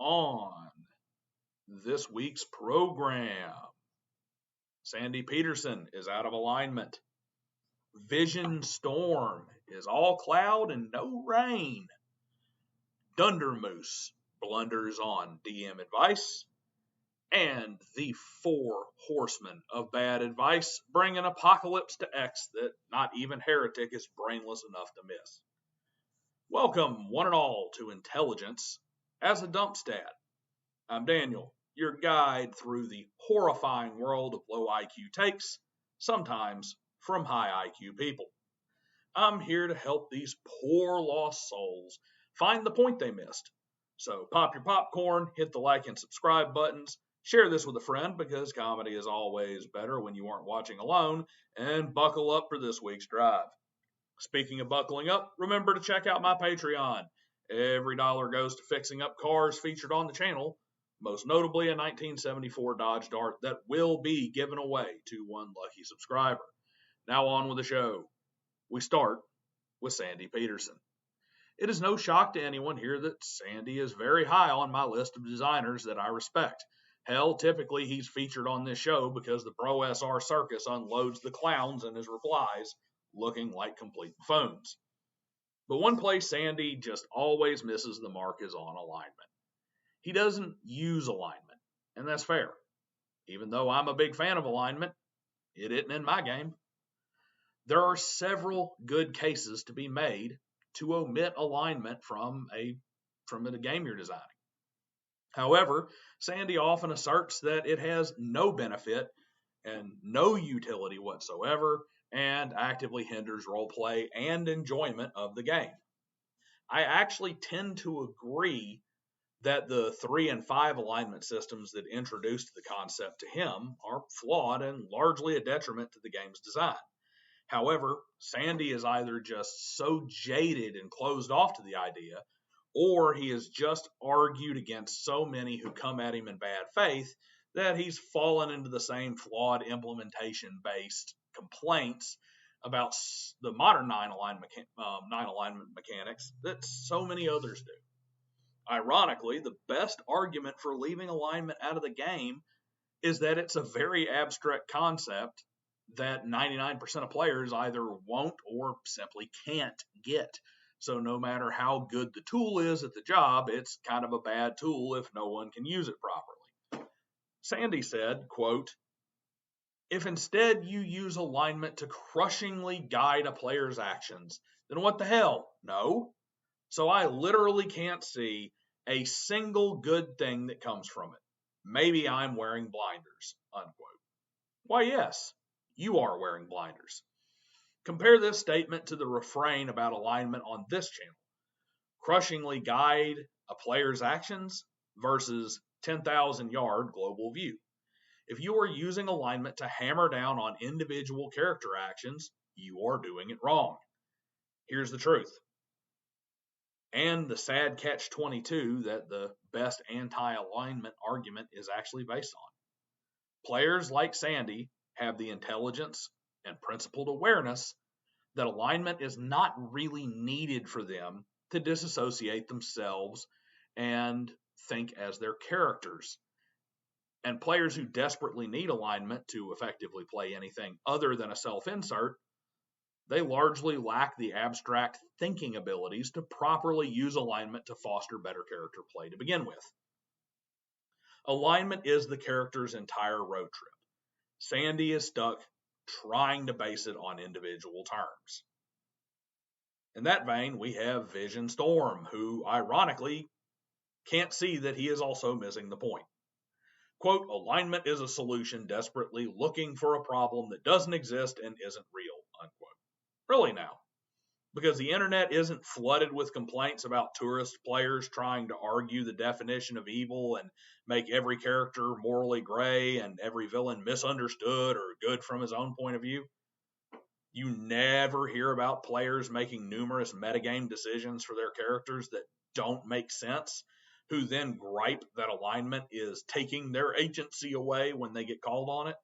on this week's program. Sandy Peterson is out of alignment. Vision Storm is all cloud and no rain. Dunder Moose blunders on DM advice. And the four horsemen of bad advice bring an apocalypse to X that not even Heretic is brainless enough to miss. Welcome, one and all, to Intelligence as a Dump Stat. I'm Daniel, your guide through the horrifying world of low IQ takes, sometimes from high IQ people. I'm here to help these poor lost souls find the point they missed. So pop your popcorn, hit the like and subscribe buttons, share this with a friend because comedy is always better when you aren't watching alone, and buckle up for this week's drive. Speaking of buckling up, remember to check out my Patreon. Every dollar goes to fixing up cars featured on the channel, most notably a 1974 Dodge Dart that will be given away to one lucky subscriber. Now on with the show. We start with Sandy Peterson. It is no shock to anyone here that Sandy is very high on my list of designers that I respect. Hell, typically he's featured on this show because the Bro SR Circus unloads the clowns in his replies, looking like complete buffoons. But one place Sandy just always misses the mark is on alignment. He doesn't use alignment, and that's fair. Even though I'm a big fan of alignment, it isn't in my game. There are several good cases to be made to omit alignment from the game you're designing. However, Sandy often asserts that it has no benefit and no utility whatsoever, and actively hinders roleplay and enjoyment of the game. I actually tend to agree that the 3 and 5 alignment systems that introduced the concept to him are flawed and largely a detriment to the game's design. However, Sandy is either just so jaded and closed off to the idea, or he has just argued against so many who come at him in bad faith that he's fallen into the same flawed implementation-based complaints about the modern 9 alignment mechanics that so many others do. Ironically, the best argument for leaving alignment out of the game is that it's a very abstract concept that 99% of players either won't or simply can't get. So no matter how good the tool is at the job, it's kind of a bad tool if no one can use it properly. Sandy said, quote, "If instead you use alignment to crushingly guide a player's actions, then what the hell? No. So I literally can't see a single good thing that comes from it. Maybe I'm wearing blinders," unquote. Why, yes, you are wearing blinders. Compare this statement to the refrain about alignment on this channel. Crushingly guide a player's actions versus 10,000 yard global view. If you are using alignment to hammer down on individual character actions, you are doing it wrong. Here's the truth. And the sad catch-22 that the best anti-alignment argument is actually based on. Players like Sandy have the intelligence and principled awareness that alignment is not really needed for them to disassociate themselves and think as their characters. And players who desperately need alignment to effectively play anything other than a self-insert, they largely lack the abstract thinking abilities to properly use alignment to foster better character play to begin with. Alignment is the character's entire road trip. Sandy is stuck trying to base it on individual terms. In that vein, we have Vision Storm, who ironically can't see that he is also missing the point. Quote, "Alignment is a solution desperately looking for a problem that doesn't exist and isn't real," unquote. Really now? Because the internet isn't flooded with complaints about tourist players trying to argue the definition of evil and make every character morally gray and every villain misunderstood or good from his own point of view? You never hear about players making numerous metagame decisions for their characters that don't make sense, who then gripe that alignment is taking their agency away when they get called on it.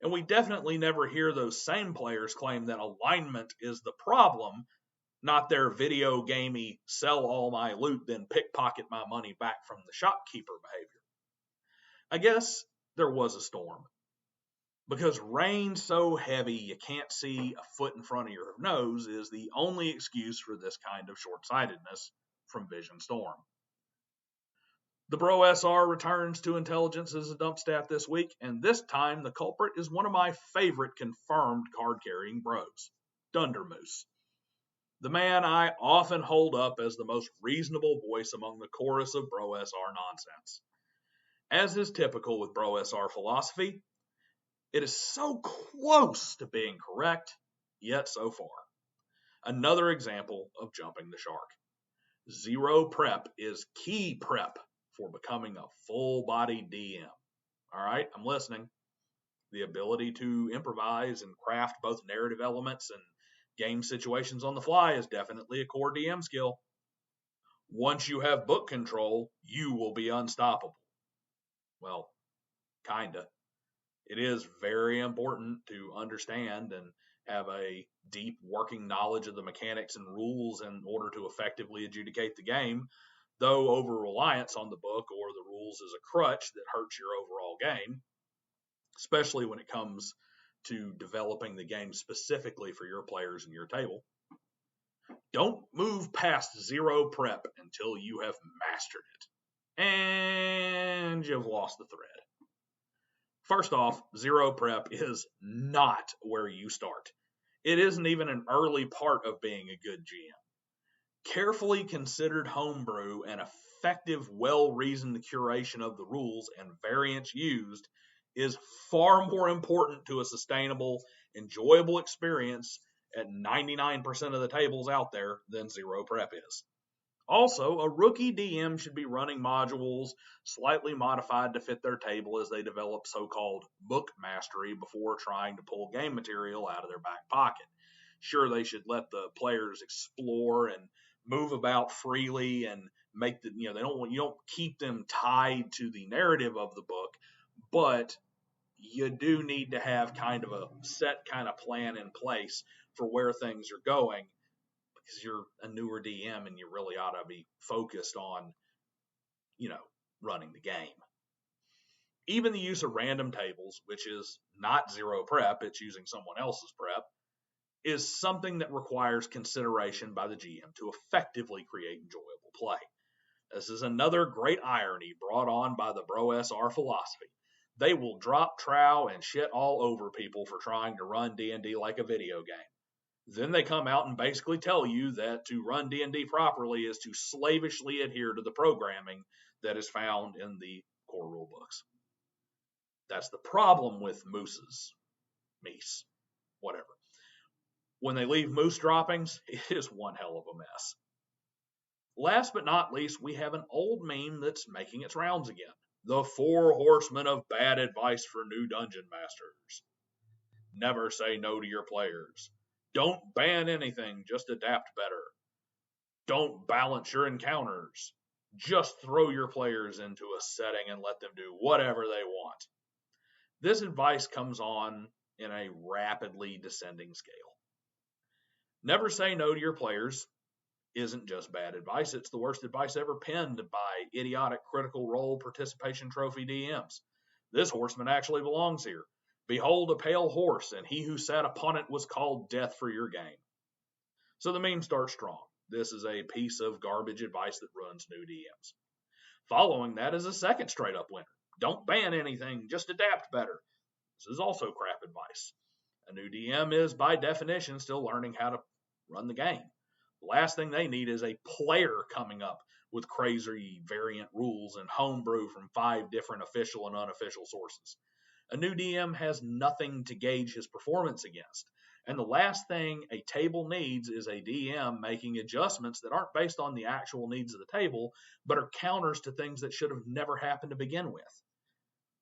And we definitely never hear those same players claim that alignment is the problem not their video gamey sell all my loot, then pickpocket my money back from the shopkeeper behavior. I guess there was a storm. Because rain so heavy you can't see a foot in front of your nose is the only excuse for this kind of short-sightedness from Vision Storm. The Bro SR returns to intelligence as a dump stat this week, and this time the culprit is one of my favorite confirmed card-carrying bros, Dunder Moose. The man I often hold up as the most reasonable voice among the chorus of Bro SR nonsense. As is typical with Bro SR philosophy, it is so close to being correct, yet so far. Another example of jumping the shark. Zero prep is key prep for becoming a full-body DM. All right, I'm listening. The ability to improvise and craft both narrative elements and game situations on the fly is definitely a core DM skill. Once you have book control, you will be unstoppable. Well, kinda. It is very important to understand and have a deep working knowledge of the mechanics and rules in order to effectively adjudicate the game, though over-reliance on the book or the rules is a crutch that hurts your overall game, especially when it comes to developing the game specifically for your players and your table. Don't move past zero prep until you have mastered it, and you've lost the thread. First off, zero prep is not where you start. It isn't even an early part of being a good GM. Carefully considered homebrew and effective, well-reasoned curation of the rules and variants used is far more important to a sustainable, enjoyable experience at 99% of the tables out there than zero prep is. Also, a rookie DM should be running modules slightly modified to fit their table as they develop so-called book mastery before trying to pull game material out of their back pocket. Sure, they should let the players explore and move about freely and make the, you don't keep them tied to the narrative of the book, but you do need to have kind of a set kind of plan in place for where things are going, because you're a newer DM and you really ought to be focused on, running the game. Even the use of random tables, which is not zero prep, it's using someone else's prep, is something that requires consideration by the GM to effectively create enjoyable play. This is another great irony brought on by the Bro SR philosophy. They will drop trow and shit all over people for trying to run D&D like a video game. Then they come out and basically tell you that to run D&D properly is to slavishly adhere to the programming that is found in the core rule books. That's the problem with mooses. Meese. Whatever. When they leave moose droppings, it is one hell of a mess. Last but not least, we have an old meme that's making its rounds again. The 4 horsemen of bad advice for new dungeon masters. Never say no to your players. Don't ban anything, just adapt better. Don't balance your encounters. Just throw your players into a setting and let them do whatever they want. This advice comes on in a rapidly descending scale. Never say no to your players isn't just bad advice, it's the worst advice ever penned by idiotic Critical Role participation trophy DMs. This horseman actually belongs here. Behold a pale horse, and he who sat upon it was called death for your game. So the meme starts strong. This is a piece of garbage advice that ruins new DMs. Following that is a second straight up winner. Don't ban anything, just adapt better. This is also crap advice. A new DM is, by definition, still learning how to run the game. The last thing they need is a player coming up with crazy variant rules and homebrew from 5 different official and unofficial sources. A new DM has nothing to gauge his performance against. And the last thing a table needs is a DM making adjustments that aren't based on the actual needs of the table, but are counters to things that should have never happened to begin with.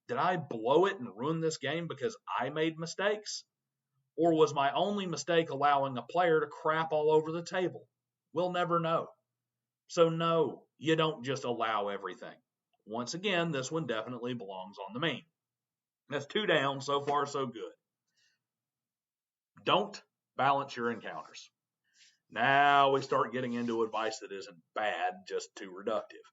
Did I blow it and ruin this game because I made mistakes? Or was my only mistake allowing a player to crap all over the table? We'll never know. So no, you don't just allow everything. Once again, this one definitely belongs on the meme. That's 2 down, so far so good. Don't balance your encounters. Now we start getting into advice that isn't bad, just too reductive.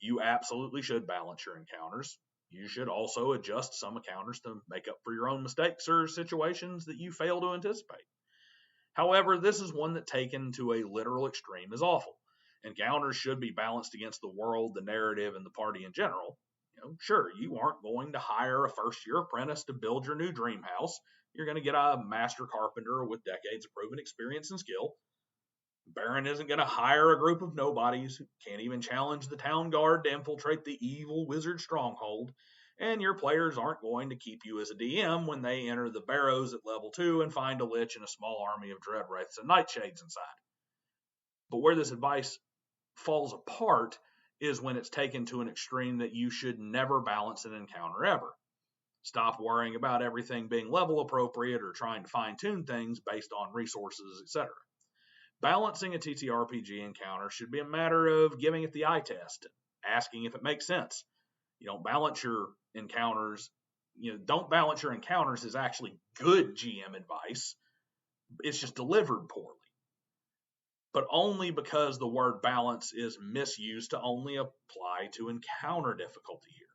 You absolutely should balance your encounters. You should also adjust some encounters to make up for your own mistakes or situations that you fail to anticipate. However, this is one that taken to a literal extreme is awful. Encounters should be balanced against the world, the narrative, and the party in general. Sure, you aren't going to hire a first-year apprentice to build your new dream house. You're going to get a master carpenter with decades of proven experience and skill. Baron isn't going to hire a group of nobodies who can't even challenge the town guard to infiltrate the evil wizard stronghold. And your players aren't going to keep you as a DM when they enter the barrows at level 2 and find a lich and a small army of dread wraiths and nightshades inside. But where this advice falls apart is when it's taken to an extreme that you should never balance an encounter ever. Stop worrying about everything being level appropriate or trying to fine-tune things based on resources, etc. Balancing a TTRPG encounter should be a matter of giving it the eye test, asking if it makes sense. You don't balance your encounters. Don't balance your encounters is actually good GM advice. It's just delivered poorly. But only because the word balance is misused to only apply to encounter difficulty here.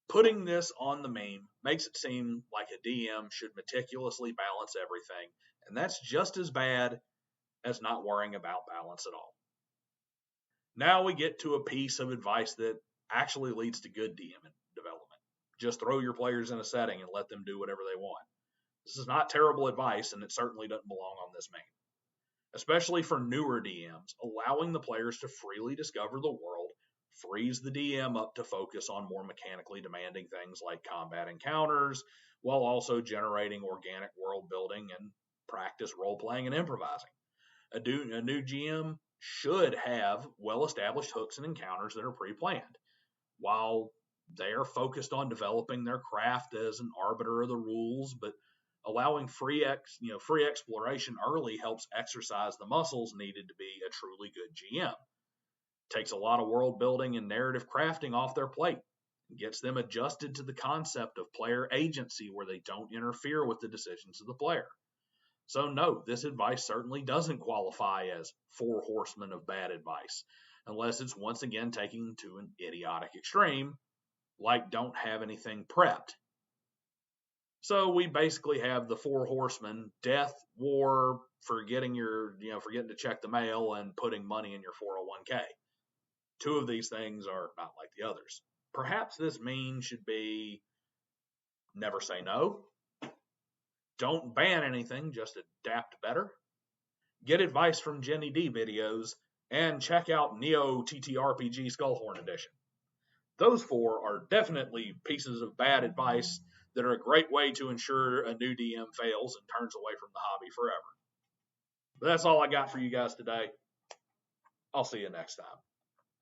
Putting this on the meme makes it seem like a DM should meticulously balance everything, and that's just as bad as not worrying about balance at all. Now we get to a piece of advice that actually leads to good DM development. Just throw your players in a setting and let them do whatever they want. This is not terrible advice, and it certainly doesn't belong on this meme. Especially for newer DMs, allowing the players to freely discover the world frees the DM up to focus on more mechanically demanding things like combat encounters, while also generating organic world building and practice role-playing and improvising. A new GM should have well-established hooks and encounters that are pre-planned. While they are focused on developing their craft as an arbiter of the rules, but allowing free exploration early helps exercise the muscles needed to be a truly good GM. Takes a lot of world building and narrative crafting off their plate. Gets them adjusted to the concept of player agency where they don't interfere with the decisions of the player. So no, this advice certainly doesn't qualify as 4 horsemen of bad advice, unless it's once again taken to an idiotic extreme, like don't have anything prepped. So we basically have the 4 horsemen: death, war, forgetting to check the mail, and putting money in your 401k. 2 of these things are not like the others. Perhaps this meme should be never say no. Don't ban anything, just adapt better. Get advice from Jenny D videos, and check out Neo TTRPG Skullhorn Edition. Those 4 are definitely pieces of bad advice that are a great way to ensure a new DM fails and turns away from the hobby forever. But that's all I got for you guys today. I'll see you next time.